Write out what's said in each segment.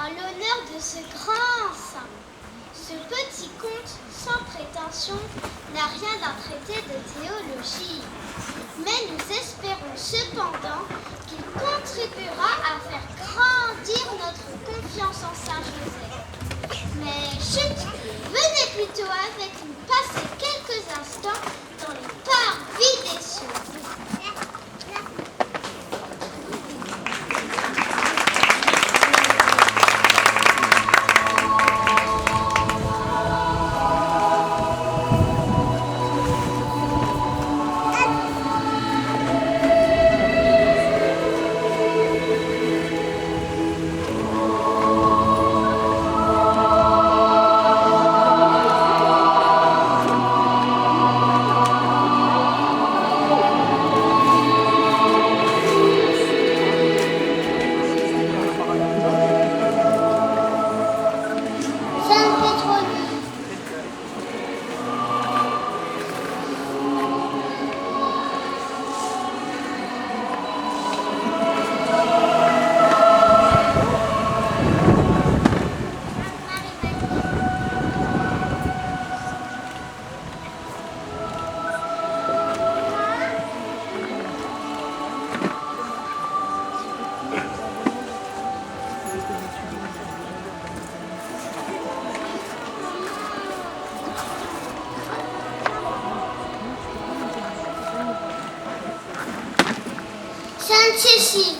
en l'honneur de ce grand saint. Ce petit conte sans prétention n'a rien d'un traité de théologie, mais nous espérons cependant qu'il contribuera à faire grandir notre confiance en Saint Joseph. Mais chut, venez plutôt avec nous passer quelques instants dans le parvis des cieux. Sainte-Cécile.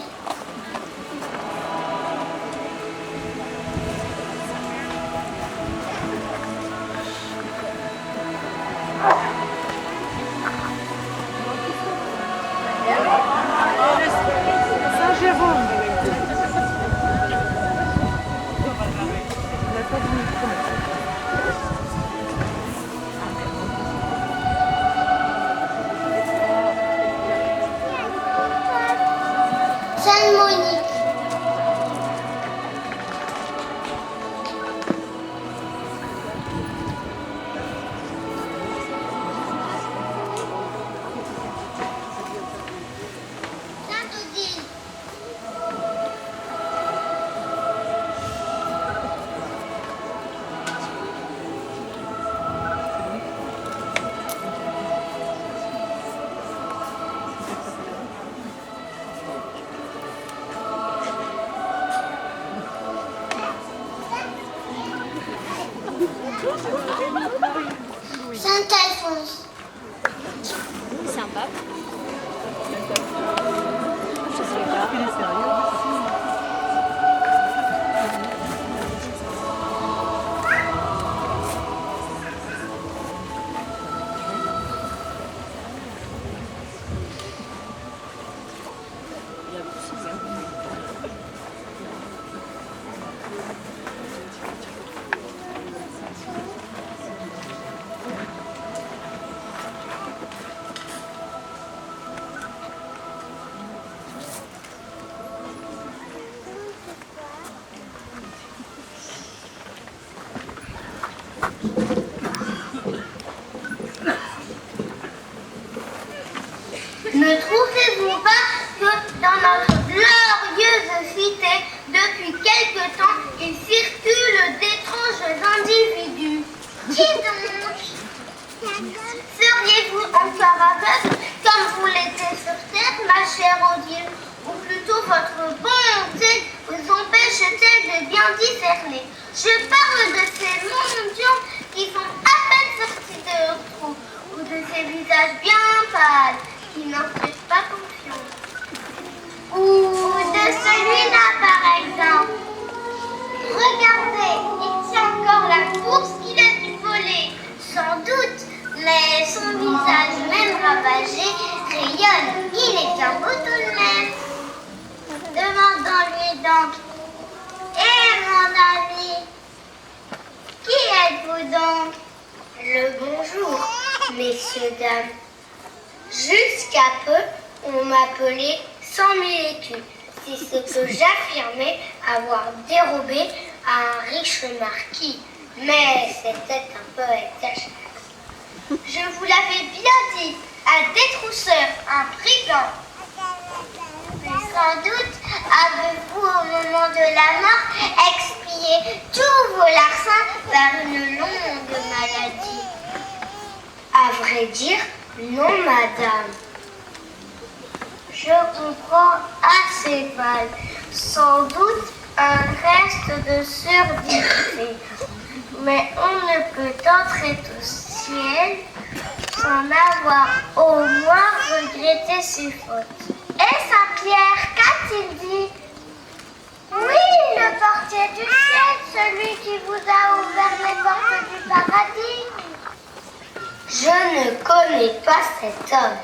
Saint-Jérôme. Sainte-Monique. Sainte-Odile. Saint-Alphonse. Sympa. Ne trouvez-vous pas que dans notre glorieuse cité, depuis quelque temps, il circule d'étranges individus? Qui donc? Seriez-vous encore aveugle comme vous l'étiez sur terre, ma chère Odile? Ou plutôt votre bonté vous empêche-t-elle de bien discerner? Je parle de ces mendiants qui sont à peine sortis de leur trou, ou de ces visages bien pâles qui n'inspirent pas confiance. Ou de celui-là, par exemple. Regardez, il tient encore la course qu'il a dû voler, sans doute, mais son visage, même ravagé, rayonne. Il est bien beau tout de même. Demandons-lui donc. Eh, mon ami, qui êtes-vous donc? Le bonjour, messieurs, dames. Jusqu'à peu, on m'appelait 100 000 écus. C'est ce que j'affirmais avoir dérobé à un riche marquis. Mais c'était un peu exagéré. Je vous l'avais bien dit, un détrousseur, un brigand. Mais sans doute avez-vous au moment de la mort tous vos larcins par une longue maladie. À vrai dire, non, madame. Je comprends assez mal. Sans doute un reste de surdité. Mais on ne peut entrer au ciel sans avoir au moins regretté ses fautes. Et Saint-Pierre, qu'a-t-il dit? Oui, le portier du ciel, celui qui vous a ouvert les portes du paradis. Je ne connais pas cet homme.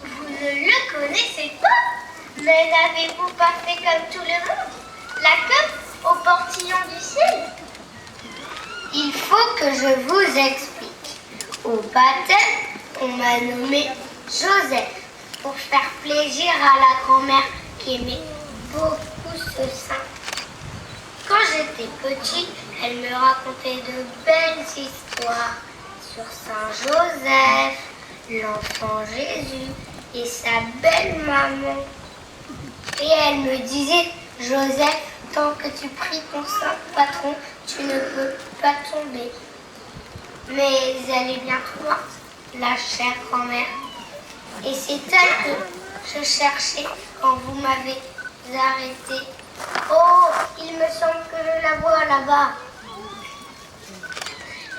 Vous ne le connaissez pas? Mais n'avez-vous pas fait comme tout le monde? La queue au portillon du ciel? Il faut que je vous explique. Au baptême, on m'a nommé Joseph pour faire plaisir à la grand-mère qui aimait beaucoup ce saint. Quand j'étais petite, elle me racontait de belles histoires sur Saint Joseph, l'enfant Jésus et sa belle maman. Et elle me disait, Joseph, tant que tu pries ton saint patron, tu ne peux pas tomber. Mais elle est bien trop morte, la chère grand-mère. Et c'est elle que je cherchais quand vous m'avez arrêté. Oh, il me semble que je la vois là-bas.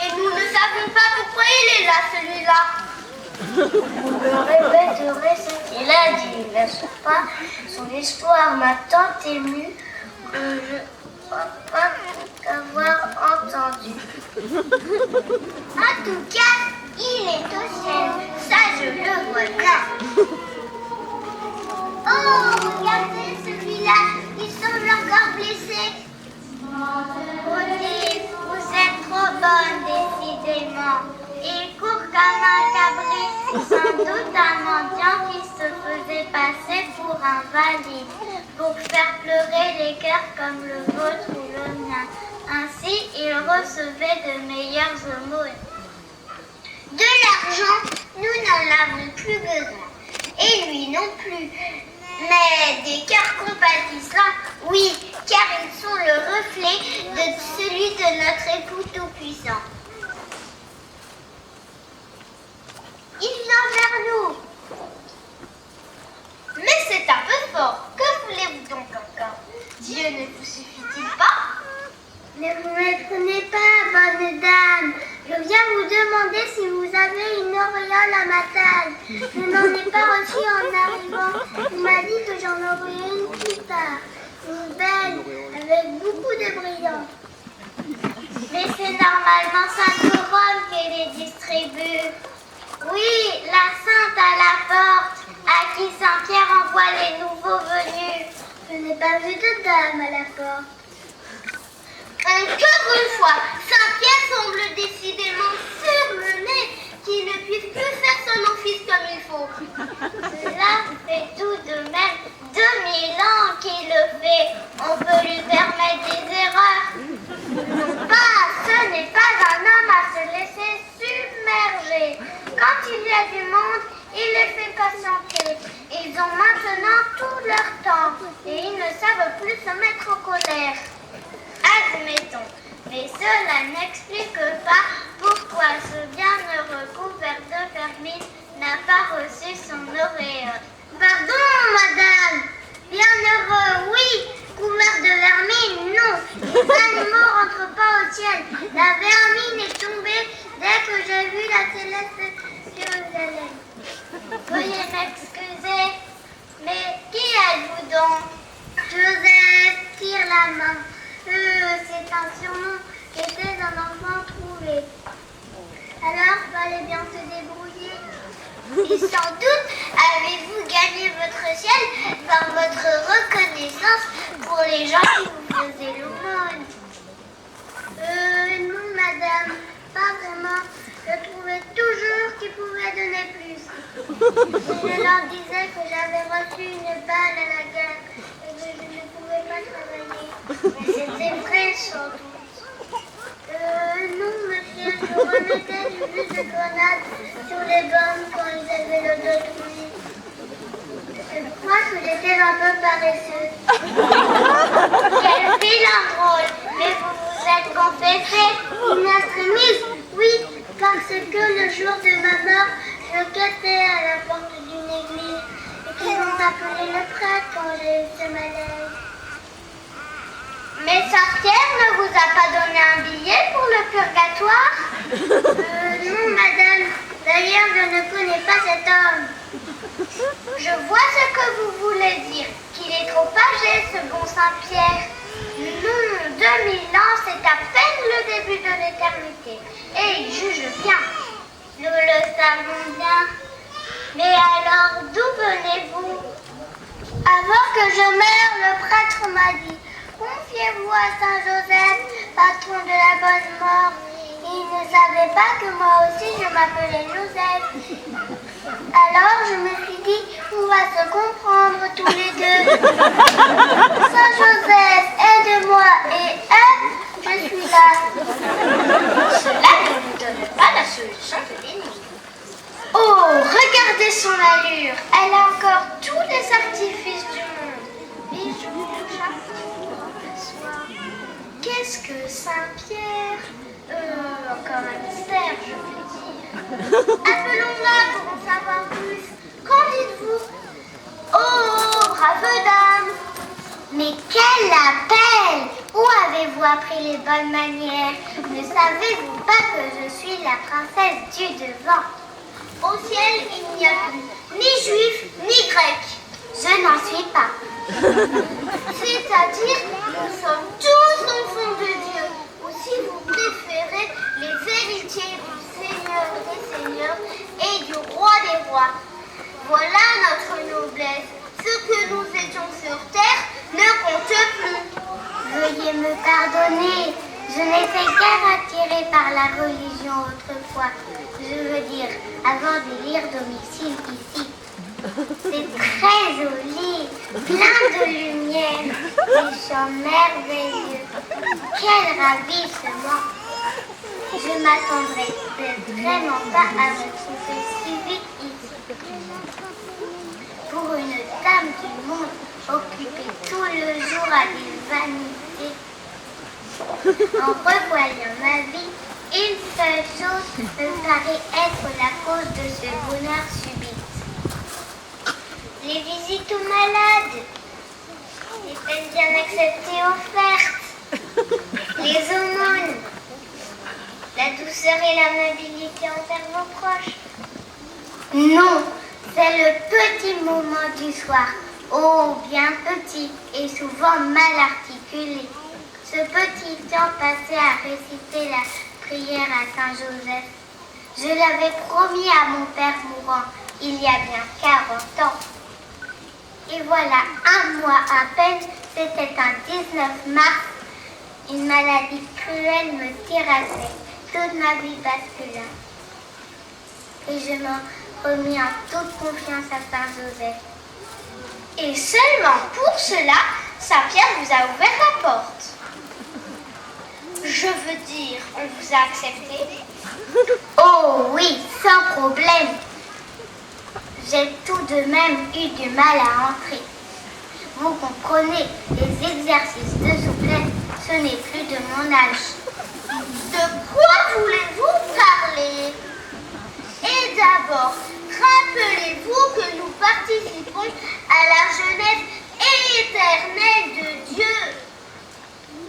Et nous ne savons pas pourquoi il est là, celui-là. Vous me répéterez ce qu'il a dit, n'est-ce pas? Son histoire m'a tant émue que je ne crois pas tout avoir entendu. En tout cas, il est au ciel, ça je le vois bien. Oh, regardez celui-là, il semble encore blessé. Odile, vous êtes trop bonne, décidément. Il court comme un cabri, sans doute un mendiant qui se faisait passer pour un valide, pour faire pleurer les cœurs comme le vôtre ou le mien. Ainsi, il recevait de meilleures aumônes. De l'argent, nous n'en avons plus besoin, et lui non plus. Mais des cœurs compatissants, oui, car ils sont le reflet de celui de notre époux tout-puissant. Il vient vers nous. Mais c'est un peu fort. Que voulez-vous donc encore? Dieu ne vous suffit-il pas? Ne vous méprenez pas, bonne dame. Je viens vous demander si vous avez une auréole à ma taille. Je n'en ai pas reçu en arrivant. Il m'a dit que j'en aurais une plus tard. Une belle, avec beaucoup de brillants. Mais c'est normalement Saint-Jérôme qui les distribue. Oui, la sainte à la porte, à qui Saint-Pierre envoie les nouveaux venus. Je n'ai pas vu de dame à la porte. Encore une fois, Saint-Pierre semble décidément surmené qu'il ne puisse plus faire son office comme il faut. Cela fait tout de même 2000 ans qu'il le fait. On peut lui permettre des erreurs. Non pas, ce n'est pas un homme à se laisser submerger. Quand il y a du monde, il les fait patienter. Ils ont maintenant tout leur temps et ils ne savent plus se mettre en colère. Admettons, mais cela n'explique pas pourquoi ce bienheureux couvert de vermine n'a pas reçu son auréole. Pardon, madame. Bienheureux, oui. Couvert de vermine, non. Les animaux rentrent pas au ciel. La vermine est tombée dès que j'ai vu la céleste Jérusalem. Veuillez m'excuser, mais qui êtes-vous donc? Joseph, tire la main. C'est un surnom qui était un enfant trouvé. Alors, fallait bien se débrouiller. Et sans doute avez-vous gagné votre ciel par votre reconnaissance pour les gens qui vous faisaient l'aumône. Non, madame, pas vraiment. Je trouvais toujours qu'ils pouvaient donner plus. Je leur disais que j'avais reçu une balle à la guerre et que je ne pouvais pas travailler. Mais c'était vrai, sans doute. Non, monsieur, je remettais du jus de grenade sur les bonnes quand ils avaient le dos tourné. Je crois que j'étais un peu paresseuse. Quel vilain rôle! Mais vous vous jour de ma mort, je guettais à la porte d'une église et qu'ils ont appelé le prêtre quand j'ai eu ce malaise. Mais Saint-Pierre ne vous a pas donné un billet pour le purgatoire? Non, madame. D'ailleurs, je ne connais pas cet homme. Je vois ce que vous voulez dire, qu'il est trop âgé, ce bon Saint-Pierre. Non, 2000 ans, c'est à peine le début de l'éternité. Et il juge bien. Nous le savons bien. Mais alors, d'où venez-vous? Avant que je meure, le prêtre m'a dit: confiez-vous à Saint Joseph, patron de la bonne mort. Il ne savait pas que moi aussi je m'appelais Joseph. Alors je me suis dit, on va se comprendre tous les deux. Saint Joseph, aide-moi et hop, je suis là. Cela ne nous donne pas la solution de l'énigme. Oh, regardez son allure. Elle a encore tous les artifices du monde. Bijoux, chapeau, soir. Qu'est-ce que Saint-Pierre? Encore un mystère, je veux dire. Appelons-la pour en savoir plus. Qu'en dites-vous? Oh, brave dame! Mais quel appel! Où avez-vous appris les bonnes manières? Ne savez-vous pas que je suis la princesse du devant? Au ciel, il n'y a plus ni juif, ni grec. Je n'en suis pas. C'est-à-dire, nous sommes tous enfants de Dieu. Ou si vous préférez, les héritiers du Seigneur des Seigneurs et du Roi des Rois. Voilà notre noblesse. Ce que nous étions sur terre ne compte plus. Veuillez me pardonner. Je n'étais qu'à attirée par la religion autrefois. Je veux dire, avant d'élire domicile ici. C'est très joli, plein de lumière, des champs merveilleux. Quel ravissement! Je m'attendrais vraiment pas à me trouver si vite ici. Pour une dame du monde occupée tout le jour à des vanités. En revoyant ma vie, une seule chose me paraît être la cause de ce bonheur subit. Les visites aux malades, les peines bien acceptées offertes, les aumônes, la douceur et l'amabilité envers vos proches. Non, c'est le petit moment du soir, oh bien petit et souvent mal articulé. Ce petit temps passé à réciter la prière à Saint Joseph, je l'avais promis à mon père mourant il y a bien 40 ans. Et voilà, un mois à peine, c'était un 19 mars, une maladie cruelle me terrassait, toute ma vie bascula. Et je m'en remis en toute confiance à Saint Joseph. Et seulement pour cela, Saint-Pierre vous a ouvert la porte. Je veux dire, on vous a accepté? Oh oui, sans problème. J'ai tout de même eu du mal à entrer. Vous comprenez, les exercices de souplesse, ce n'est plus de mon âge. De quoi voulez-vous parler? Et d'abord, rappelez-vous que nous participons à la jeunesse éternelle de Dieu.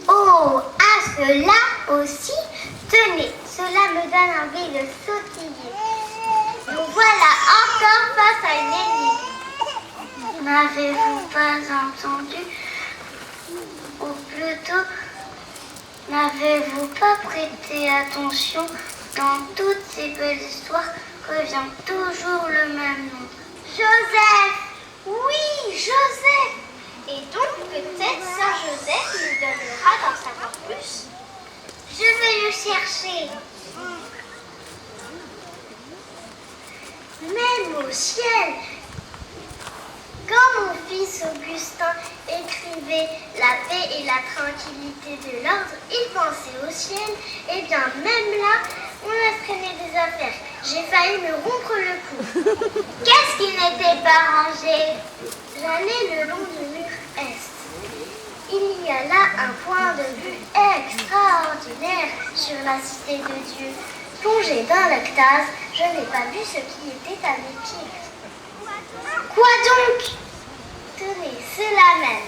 Oh, à cela aussi, tenez, cela me donne envie de sautiller. Nous voilà encore face à une énigme. N'avez-vous pas entendu? Ou plutôt, n'avez-vous pas prêté attention? Dans toutes ces belles histoires revient toujours le même nom. Joseph! Oui, Joseph! Et donc peut-être Saint Joseph nous donnera d'en savoir plus. Je vais le chercher. Même au ciel, quand mon fils Augustin écrivait la paix et la tranquillité de l'ordre, il pensait au ciel, et bien même là, on a traîné des affaires. J'ai failli me rompre le cou. Qu'est-ce qui n'était pas rangé? J'allais le long du mur est. Il y a là un point de vue extraordinaire sur la cité de Dieu. Plongée dans l'extase, je n'ai pas vu ce qui était à mes pieds. Quoi donc? Tenez, cela même.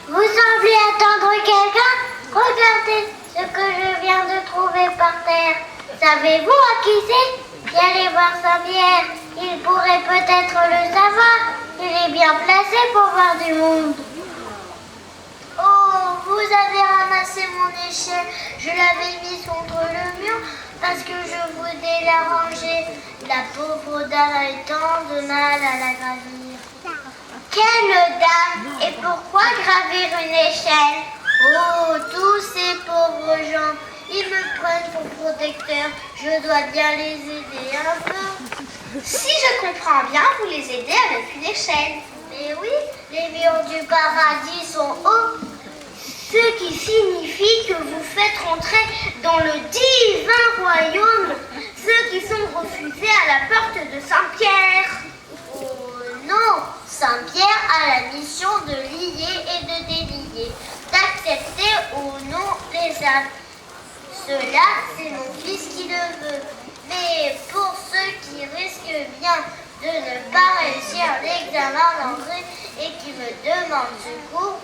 Vous semblez attendre quelqu'un? Regardez ce que je viens de trouver par terre. Savez-vous à qui c'est? Allez voir Saint-Pierre. Il pourrait peut-être le savoir. Il est bien placé pour voir du monde. Oh, vous avez ramassé mon échelle. Je l'avais mise contre le mur parce que je voulais la ranger. La pauvre dame a eu tant de mal à la gravir. Quelle dame! Et pourquoi gravir une échelle? Oh, tous ces pauvres gens, ils me prennent pour protecteur. Je dois bien les aider un peu. Si je comprends bien, vous les aidez avec une échelle. Mais oui, les murs du paradis sont hauts. Ce qui signifie que vous faites rentrer dans le divin royaume ceux qui sont refusés à la porte de Saint-Pierre. Oh non, Saint-Pierre a la mission de lier et de délier, d'accepter ou non les âmes. Cela, c'est mon fils qui le veut. Mais pour ceux qui risquent bien de ne pas réussir l'examen d'entrée et qui me demandent secours,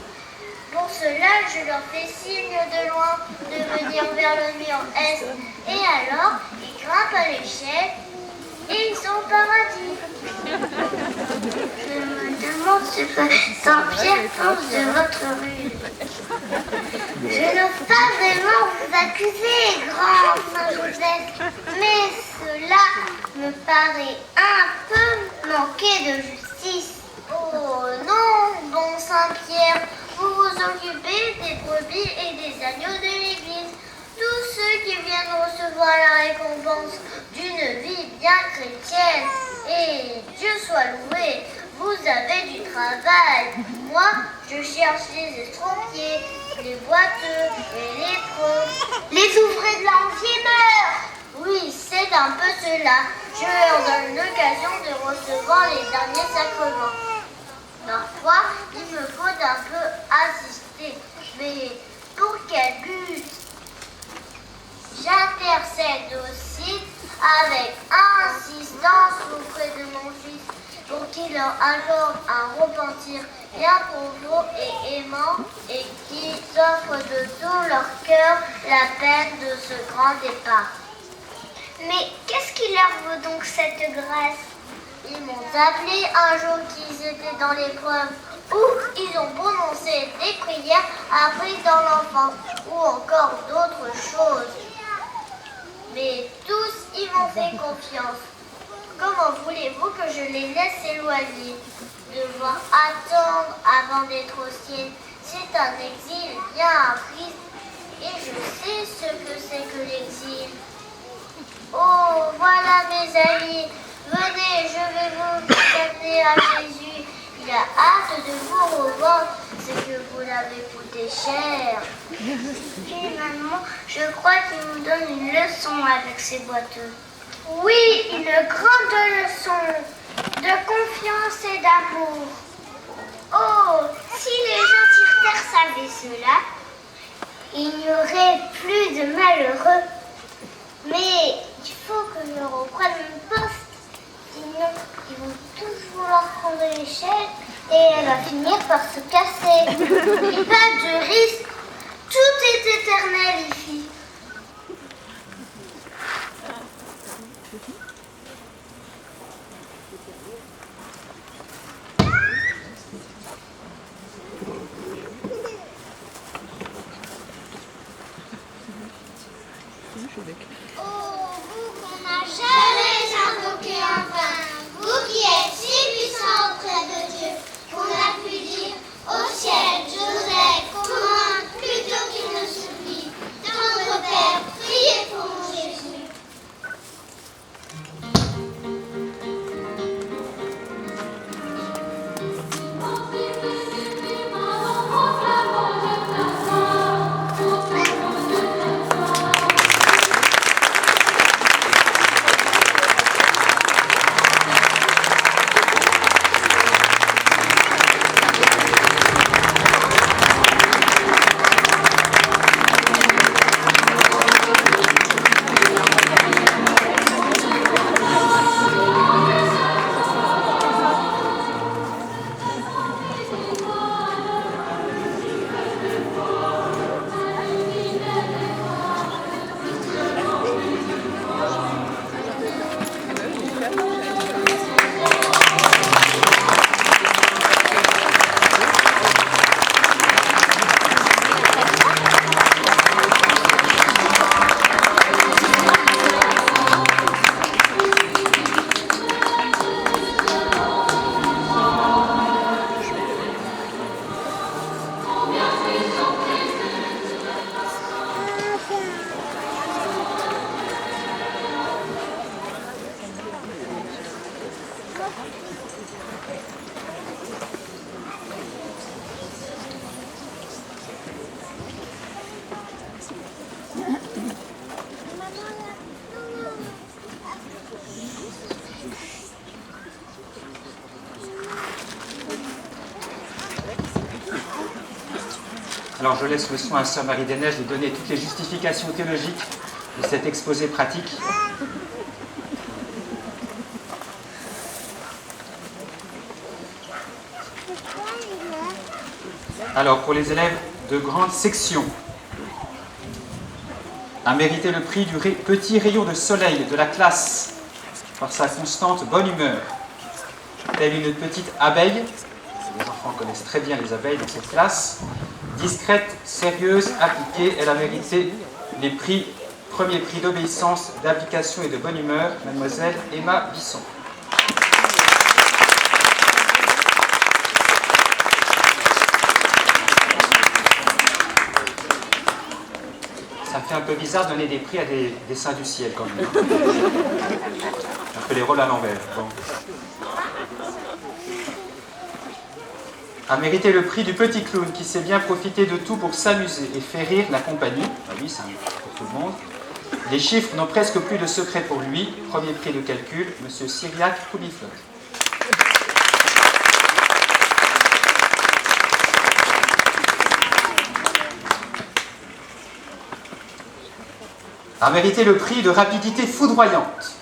pour cela, je leur fais signe de loin de venir vers le mur est. Et alors, ils grimpent à l'échelle et ils sont au paradis. Je me demande ce que Saint-Pierre pense de votre rue. Je n'ose pas vraiment vous accuser, grand Saint-Joseph, mais cela me paraît un peu manquer de justice. Oh non, bon Saint-Pierre, vous vous occupez des brebis et des agneaux de l'Église, tous ceux qui viennent recevoir la récompense d'une vie bien chrétienne. Et Dieu soit loué, vous avez du travail. Moi, je cherche les estropiés, les boiteux et les lépreux. Les ouvrés de l'envier meurent. Oui, c'est un peu cela. Je leur donne l'occasion de recevoir les derniers sacrements. Parfois, il me faut un peu assister. Mais pour quel but? J'intercède aussi avec insistance auprès de mon fils pour qu'il leur accorde un repentir bien profond et aimant et qu'ils offrent de tout leur cœur la peine de ce grand départ. Mais qu'est-ce qui leur vaut donc cette grâce? Ils m'ont appelé un jour qu'ils étaient dans l'épreuve, ou ils ont prononcé des prières apprises dans l'enfance, ou encore d'autres choses. Mais tous, ils m'ont fait confiance. Comment voulez-vous que je les laisse s'éloigner? Devoir attendre avant d'être au ciel, c'est un exil bien triste, et je sais ce que c'est que l'exil. Oh, voilà mes amis. Venez, je vais vous amener à Jésus. Il a hâte de vous revoir. C'est que vous l'avez coûté cher. Finalement, je crois qu'il nous donne une leçon avec ces boiteux. Oui, une grande leçon de confiance et d'amour. Oh, si les gens sur terre savaient cela, il n'y aurait plus de malheureux. Mais il faut que je reprenne mon poste. Sinon, ils vont tous vouloir prendre l'échelle et elle va finir par se casser. Et pas de risque. Tout est éternel ici. Oh, vous qu'on n'a jamais invoqué en vain, vous qui êtes si puissant auprès de Dieu, qu'on a pu dire au ciel, Joseph, comment plutôt qu'il ne s'oublie, Alors je laisse le soin à Sœur Marie des Neiges de donner toutes les justifications théologiques de cet exposé pratique. Alors pour les élèves de grande section, a mérité le prix du petit rayon de soleil de la classe par sa constante bonne humeur. Telle une petite abeille, les enfants connaissent très bien les abeilles dans cette classe, discrète, sérieuse, appliquée, elle a mérité les premiers prix d'obéissance, d'application et de bonne humeur, mademoiselle Emma Bisson. Ça fait un peu bizarre de donner des prix à des saints du ciel quand même. Un peu les rôles à l'envers. Bon. A mérité le prix du petit clown qui sait bien profiter de tout pour s'amuser et faire rire la compagnie. Ah oui, c'est pour tout le monde. Les chiffres n'ont presque plus de secret pour lui. Premier prix de calcul, monsieur Cyriac Koubiflot. A mérité le prix de rapidité foudroyante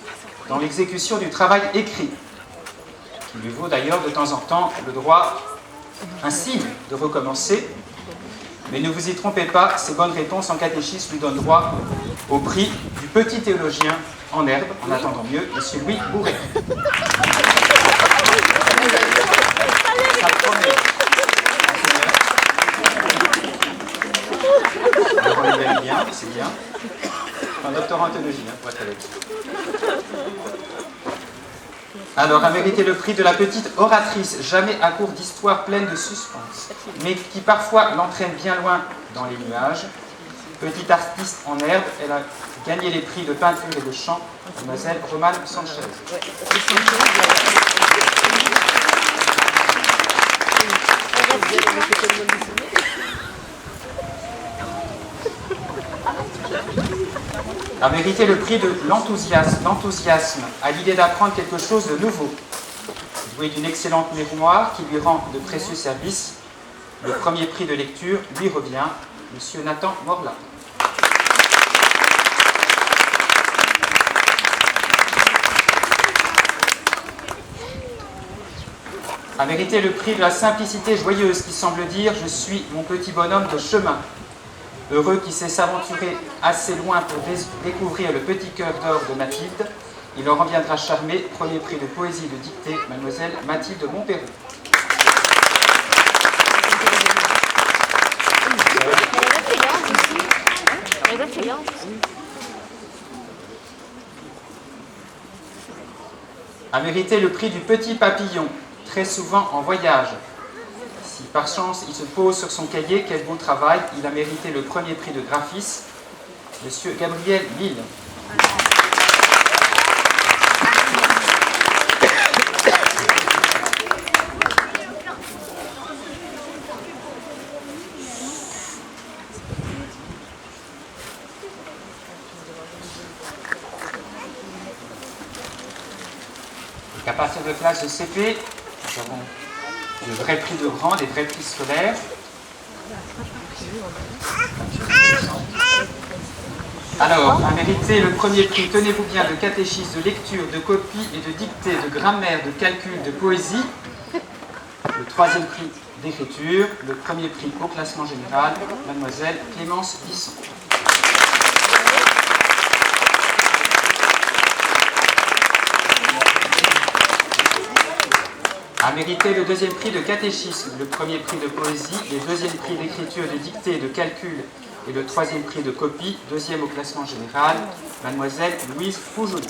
dans l'exécution du travail écrit, qui lui vaut d'ailleurs de temps en temps le droit, un signe de recommencer. Mais ne vous y trompez pas, ces bonnes réponses en catéchisme lui donnent droit au prix du petit théologien en herbe, en attendant mieux, monsieur Louis Bourret. Ça promet. Alors on est bien, c'est bien. Un doctorat en théologie, pour être avec. Alors, a mérité le prix de la petite oratrice, jamais à court d'histoires pleines de suspense, mais qui parfois l'entraîne bien loin dans les nuages. Petite artiste en herbe, elle a gagné les prix de peinture et de chant, mademoiselle Romane Sanchez. A mérité le prix de l'enthousiasme à l'idée d'apprendre quelque chose de nouveau. Doué d'une excellente mémoire qui lui rend de précieux services, le premier prix de lecture lui revient, monsieur Nathan Morla. A mérité le prix de la simplicité joyeuse qui semble dire « Je suis mon petit bonhomme de chemin ». Heureux qui sait s'aventurer assez loin pour découvrir le petit cœur d'or de Mathilde, il en reviendra charmé, premier prix de poésie de dictée, mademoiselle Mathilde Montpérou. A mérité le prix du petit papillon, très souvent en voyage. Si par chance il se pose sur son cahier, quel beau travail, il a mérité le premier prix de graphisme, monsieur Gabriel Lille. À partir de classe de CP, nous avons de vrais prix de rang, des vrais prix scolaires. Alors, a mérité le premier prix, tenez-vous bien, de catéchisme, de lecture, de copie et de dictée, de grammaire, de calcul, de poésie. Le troisième prix d'écriture, le premier prix au classement général, mademoiselle Clémence Bisson. A mérité le deuxième prix de catéchisme, le premier prix de poésie, le deuxième prix d'écriture, de dictée et de calcul et le troisième prix de copie, deuxième au classement général, mademoiselle Louise Poujoly.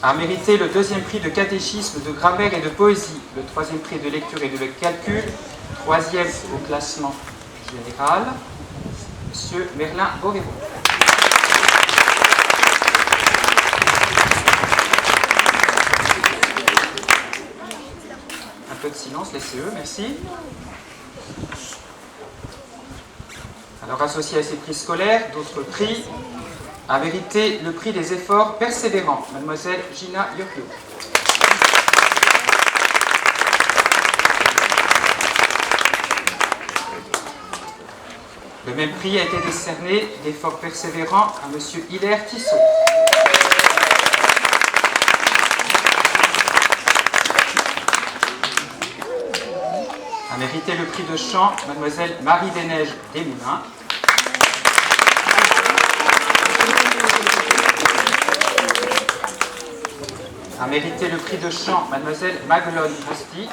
A mérité le deuxième prix de catéchisme, de grammaire et de poésie, le troisième prix de lecture et de calcul, troisième au classement général, monsieur Merlin Oréron. Un peu de silence, laissez-eux, merci. Alors, associé à ces prix scolaires, d'autres prix, a mérité le prix des efforts persévérants, mademoiselle Gina Yokyo. Le même prix a été décerné d'effort persévérant à M. Hilaire Tissot. A mérité le prix de chant Mademoiselle Marie Desneiges Desmoulins. A mérité le prix de chant Mademoiselle Maguelone Mosti.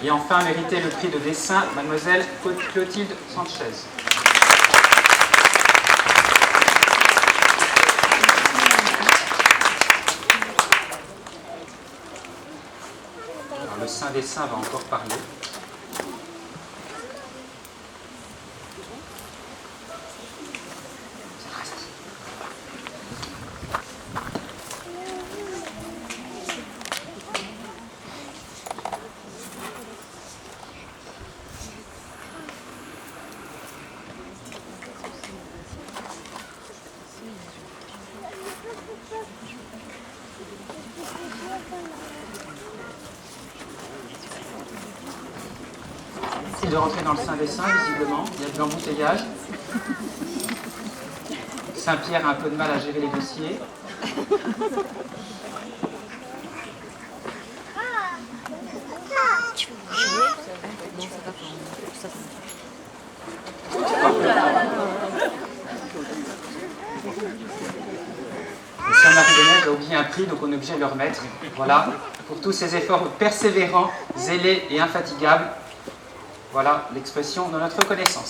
Et enfin a mérité le prix de dessin Mademoiselle Clotilde Sanchez. Alors, le Saint Dessin va encore parler. De rentrer dans le Saint Dessin, visiblement, il y a de l'embouteillage. Saint-Pierre a un peu de mal à gérer les dossiers. Le Saint-Marie Desneiges a oublié un prix, donc on est obligé de le remettre. Voilà, pour tous ces efforts persévérants, zélés et infatigables. Voilà l'expression de notre reconnaissance.